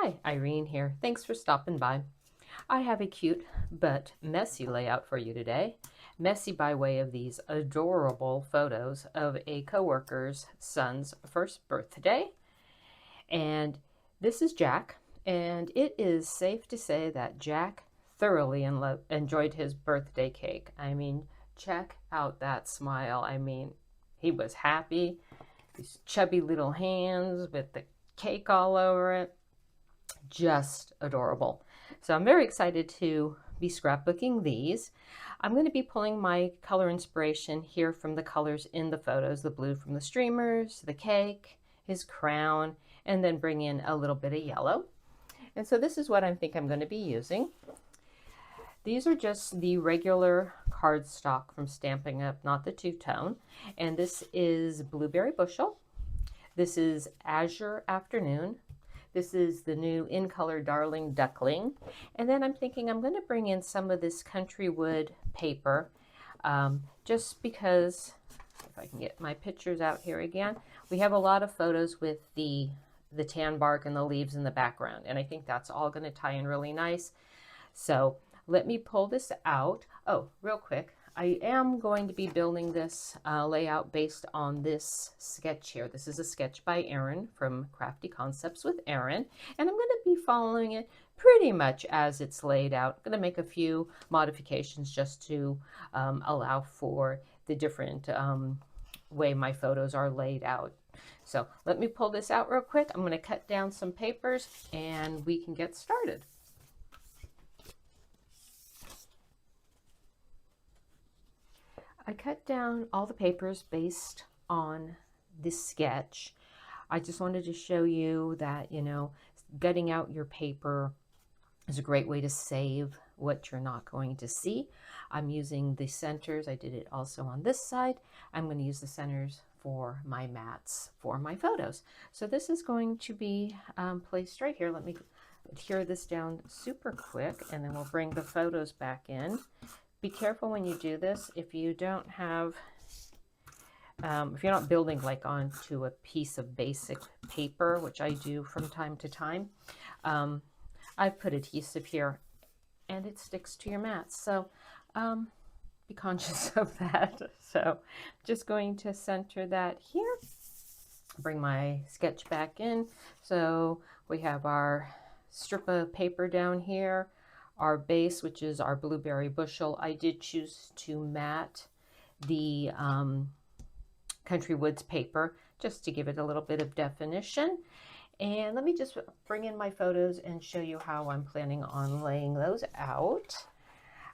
Hi, Irene here. Thanks for stopping by. I have a cute but messy layout for you today. Messy by way of these adorable photos of a coworker's son's first birthday. And this is Jack, and it is safe to say that Jack thoroughly enjoyed his birthday cake. I mean, check out that smile. I mean, he was happy. These chubby little hands with the cake all over it. Just adorable. So I'm very excited to be scrapbooking these. I'm going to be pulling my color inspiration here from the colors in the photos, the blue from the streamers, the cake, his crown, and then bring in a little bit of yellow. And so this is what I think I'm going to be using. These are just the regular cardstock from Stampin' Up, not the two-tone. And this is Blueberry Bushel. This is Azure Afternoon. This is the new In Color Darling Duckling. And then I'm thinking I'm going to bring in some of this Countrywood paper just because, if I can get my pictures out here again, we have a lot of photos with the tan bark and the leaves in the background. And I think that's all going to tie in really nice. So let me pull this out. Oh, real quick. I am going to be building this layout based on this sketch here. This is a sketch by Erin from Crafty Concepts with Erin, and I'm going to be following it pretty much as it's laid out. I'm going to make a few modifications just to allow for the different way my photos are laid out. So let me pull this out real quick. I'm going to cut down some papers and we can get started. I cut down all the papers based on this sketch. I just wanted to show you that, you know, gutting out your paper is a great way to save what you're not going to see. I'm using the centers. I did it also on this side. I'm going to use the centers for my mats for my photos. So this is going to be placed right here. Let me tear this down super quick and then we'll bring the photos back in. Be careful when you do this. If you don't have, if you're not building like onto a piece of basic paper, which I do from time to time, I've put adhesive here and it sticks to your mats. So be conscious of that. So just going to center that here. Bring my sketch back in. So we have our strip of paper down here. Our base, which is our Blueberry Bushel. I did choose to mat the Countrywoods paper just to give it a little bit of definition. And let me just bring in my photos and show you how I'm planning on laying those out.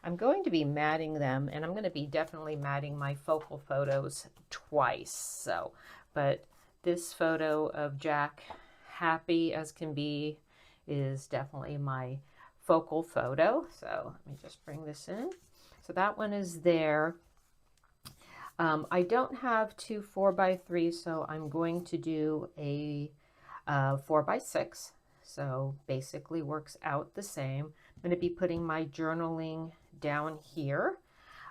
I'm going to be matting them, and I'm going to be definitely matting my focal photos twice. So, but this photo of Jack, happy as can be, is definitely my focal photo. So let me just bring this in. So that one is there. I don't have two 4x3, so I'm going to do a 4x6. So basically works out the same. I'm going to be putting my journaling down here.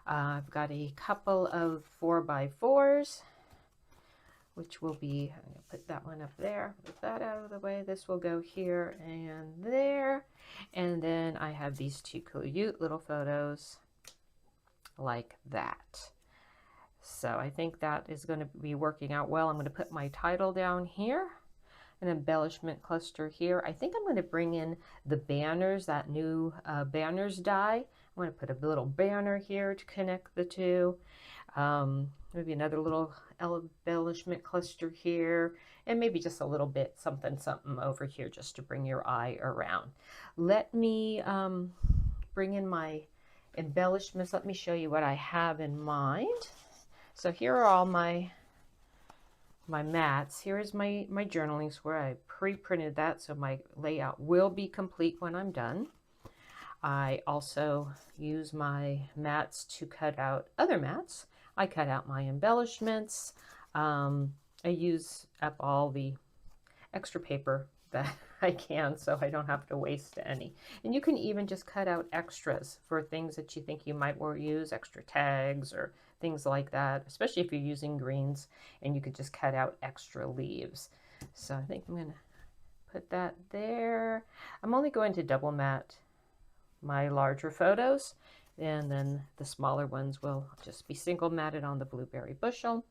I've got a couple of 4x4s, which will be, I'm going to put that one up there, put that out of the way. This will go here and there. And then I have these two cute little photos like that. So I think that is going to be working out well. I'm going to put my title down here, an embellishment cluster here. I think I'm going to bring in the banners, that new banners die. I'm going to put a little banner here to connect the two. Maybe another little embellishment cluster here, and maybe just a little bit something over here just to bring your eye around. Let me bring in my embellishments. Let me show you what I have in mind. So here are all my mats. Here is my journaling square. I pre-printed that so my layout will be complete when I'm done. I also use my mats to cut out other mats. I cut out my embellishments. I use up all the extra paper that I can so I don't have to waste any. And you can even just cut out extras for things that you think you might use, extra tags or things like that, especially if you're using greens, and you could just cut out extra leaves. So I think I'm going to put that there. I'm only going to double matte my larger photos, and then the smaller ones will just be single matted on the Blueberry Bushel.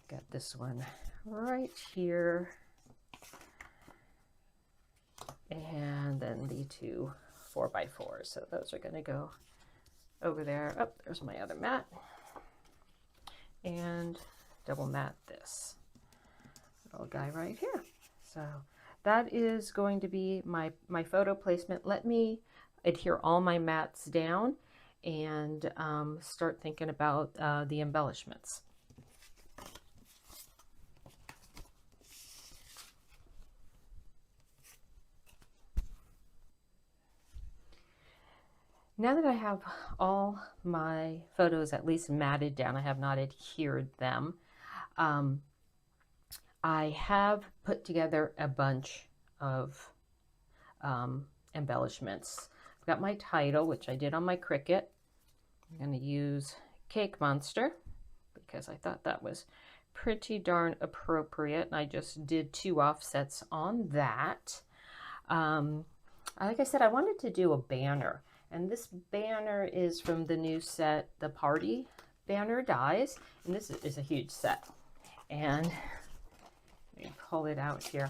Got this one right here, and then the two 4x4s. So those are going to go over there. Oh, there's my other mat. And double matte this little guy right here. So that is going to be my photo placement. Let me adhere all my mats down and start thinking about the embellishments. Now that I have all my photos at least matted down, I have not adhered them, I have put together a bunch of embellishments. I've got my title, which I did on my Cricut. I'm going to use Cake Monster because I thought that was pretty darn appropriate. I just did 2 offsets on that. Like I said, I wanted to do a banner. And this banner is from the new set, the Party Banner Dies. And this is a huge set. And let me pull it out here.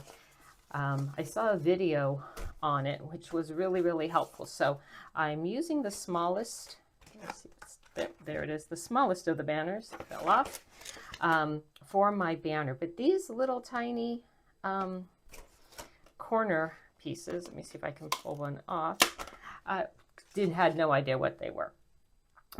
I saw a video on it, which was really, really helpful. So I'm using the smallest, let's see, there it is, the smallest of the banners, fell off, for my banner. But these little tiny corner pieces, let me see if I can pull one off. Had no idea what they were,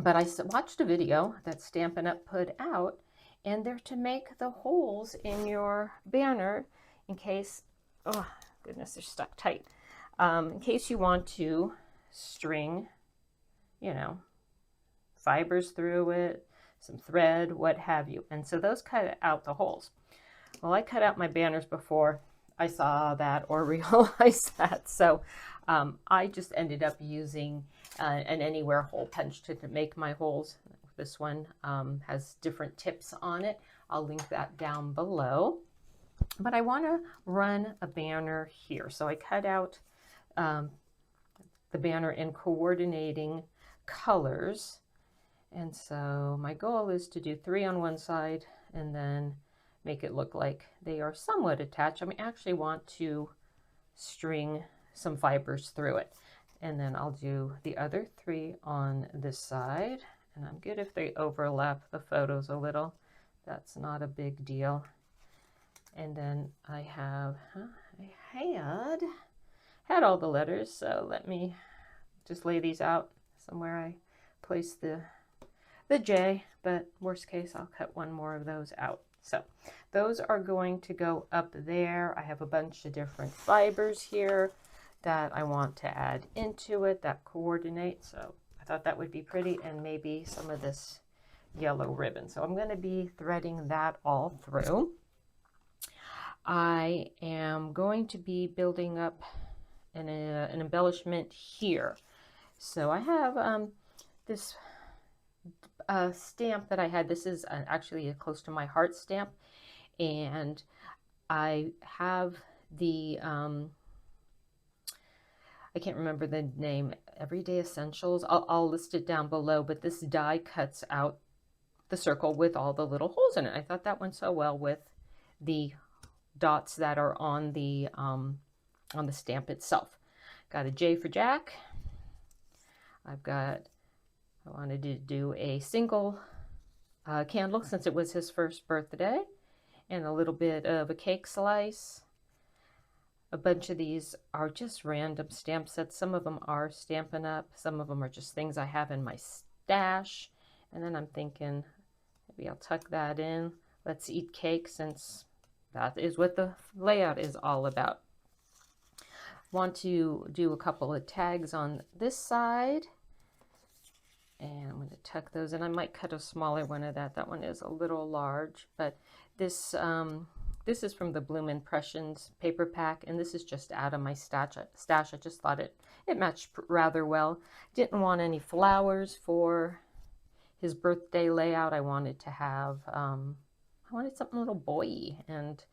but I watched a video that Stampin' Up put out, and they're to make the holes in your banner in case, oh goodness, they're stuck tight, in case you want to string, you know, fibers through it, some thread, what have you. And so those cut out the holes. Well, I cut out my banners before I saw that or realized that. So I just ended up using an anywhere hole punch to make my holes. This one has different tips on it. I'll link that down below. But I want to run a banner here. So I cut out the banner in coordinating colors. And so my goal is to do 3 on one side and then make it look like they are somewhat attached. I actually want to string some fibers through it. And then I'll do the other 3 on this side. And I'm good if they overlap the photos a little. That's not a big deal. And then I had all the letters, so let me just lay these out somewhere I place the J, but worst case, I'll cut one more of those out. So those are going to go up there. I have a bunch of different fibers here that I want to add into it that coordinate. So I thought that would be pretty, and maybe some of this yellow ribbon. So I'm going to be threading that all through. I am going to be building up an embellishment here. So I have this stamp that I had. This is actually close to my heart stamp, and I have the I can't remember the name, Everyday Essentials. I'll list it down below, but this die cuts out the circle with all the little holes in it. I thought that went so well with the dots that are on the stamp itself. Got a J for Jack. I wanted to do a single candle since it was his first birthday, and a little bit of a cake slice. A bunch of these are just random stamp sets. Some of them are Stampin' Up. Some of them are just things I have in my stash. And then I'm thinking, maybe I'll tuck that in. Let's eat cake, since that is what the layout is all about. Want to do a couple of tags on this side. And I'm going to tuck those in. I might cut a smaller one of that. That one is a little large, but this this is from the Bloom Impressions paper pack, and this is just out of my stash. I just thought it matched rather well. Didn't want any flowers for his birthday layout. I wanted to have I wanted something a little boy-y, and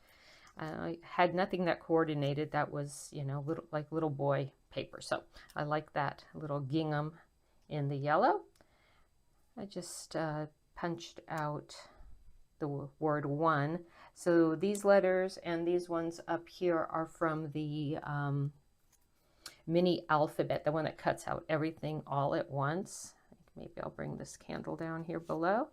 I had nothing that coordinated that was, you know, little boy paper. So I like that little gingham in the yellow. I just punched out the word one. So these letters and these ones up here are from the mini alphabet, the one that cuts out everything all at once. Maybe I'll bring this candle down here below.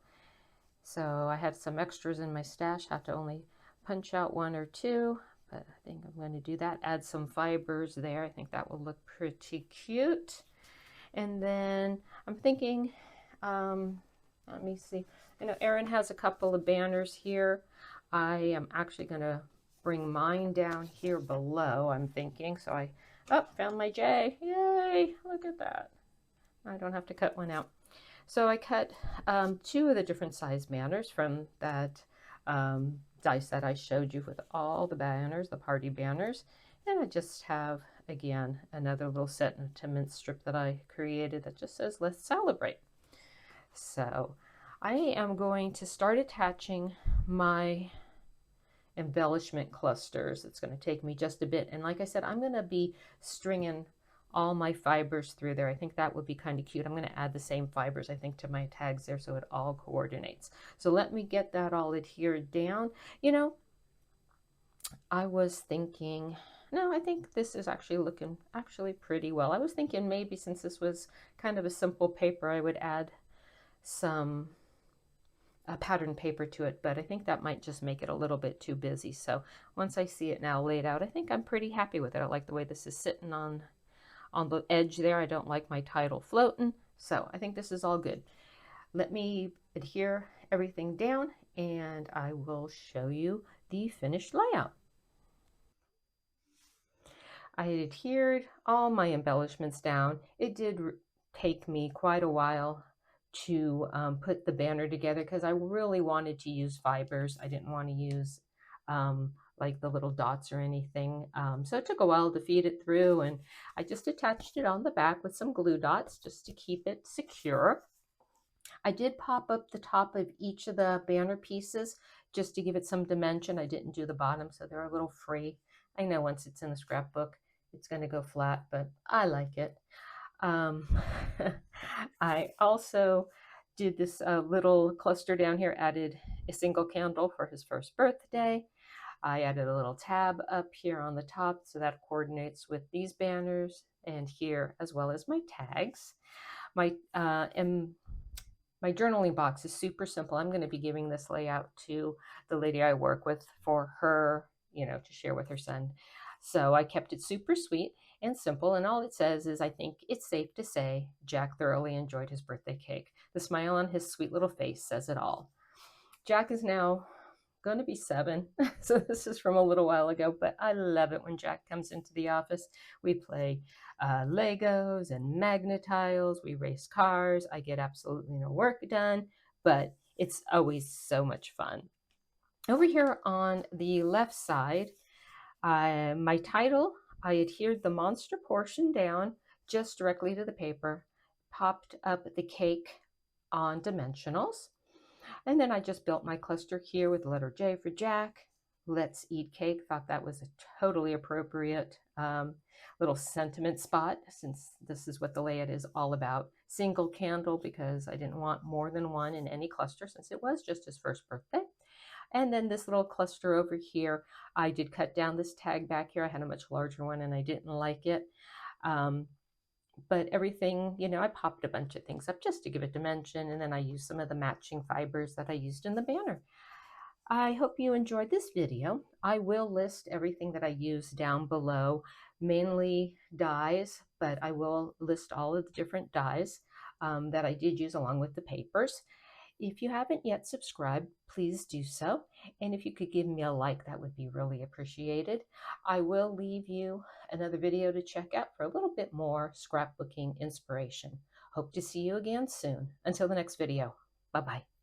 So I had some extras in my stash, have to only punch out one or two, but I think I'm going to do that. Add some fibers there. I think that will look pretty cute. And then I'm thinking, let me see. I know Erin has a couple of banners here. I am actually going to bring mine down here below, I'm thinking. So I, found my J. Yay, look at that. I don't have to cut one out. So I cut two of the different size banners from that dice that I showed you with all the banners, the party banners. And I just have, again, another little sentiment strip that I created that just says, let's celebrate. So I am going to start attaching my embellishment clusters. It's going to take me just a bit. And like I said, I'm going to be stringing all my fibers through there. I think that would be kind of cute. I'm going to add the same fibers, I think, to my tags there so it all coordinates. So let me get that all adhered down. You know, I was thinking, no, I think this is actually looking pretty well. I was thinking maybe since this was kind of a simple paper, I would add some pattern paper to it, but I think that might just make it a little bit too busy. So once I see it now laid out, I think I'm pretty happy with it. I like the way this is sitting on the edge there. I don't like my title floating, so I think this is all good. Let me adhere everything down and I will show you the finished layout. I had adhered all my embellishments down. It did take me quite a while to put the banner together because I really wanted to use fibers. I didn't want to use like the little dots or anything. So it took a while to feed it through, and I just attached it on the back with some glue dots just to keep it secure. I did pop up the top of each of the banner pieces just to give it some dimension. I didn't do the bottom, so they're a little free. I know once it's in the scrapbook, it's going to go flat, but I like it. I also did this little cluster down here, added a single candle for his first birthday. I added a little tab up here on the top, so that coordinates with these banners and here, as well as my tags. My journaling box is super simple. I'm going to be giving this layout to the lady I work with for her, you know, to share with her son. So I kept it super sweet and simple, and all it says is, I think it's safe to say Jack thoroughly enjoyed his birthday cake. The smile on his sweet little face says it all. Jack is now going to be 7, so this is from a little while ago, but I love it when Jack comes into the office. We play Legos and Magnetiles, we race cars. I get absolutely no work done, but it's always so much fun. Over here on the left side, my title, I adhered the monster portion down just directly to the paper, popped up the cake on Dimensionals, and then I just built my cluster here with the letter J for Jack. Let's eat cake. Thought that was a totally appropriate little sentiment spot, since this is what the layout is all about. Single candle because I didn't want more than one in any cluster since it was just his first birthday. And then this little cluster over here, I did cut down this tag back here. I had a much larger one and I didn't like it. But everything, you know, I popped a bunch of things up just to give it dimension, and then I used some of the matching fibers that I used in the banner. I hope you enjoyed this video. I will list everything that I used down below, mainly dies, but I will list all of the different dies that I did use along with the papers. If you haven't yet subscribed, please do so. And if you could give me a like, that would be really appreciated. I will leave you another video to check out for a little bit more scrapbooking inspiration. Hope to see you again soon. Until the next video, bye-bye.